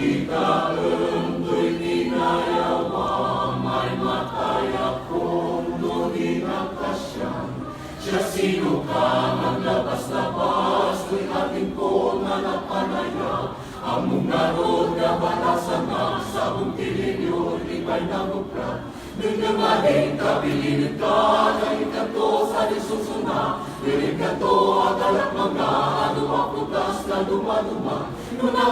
Kita entoy tinayawa, may mataya kong nungin ang kasyan. Siya sino ka maglabas-labas, tuy ating ko na napanaya. Among narod nga batasan nga, sa bungkilin yun, ibay na bukra. Nagdamaling kabilin ka, kahit kanto sa disusuna. Piling kanto at alak mga, ano ang putas na dumaduma. Nuna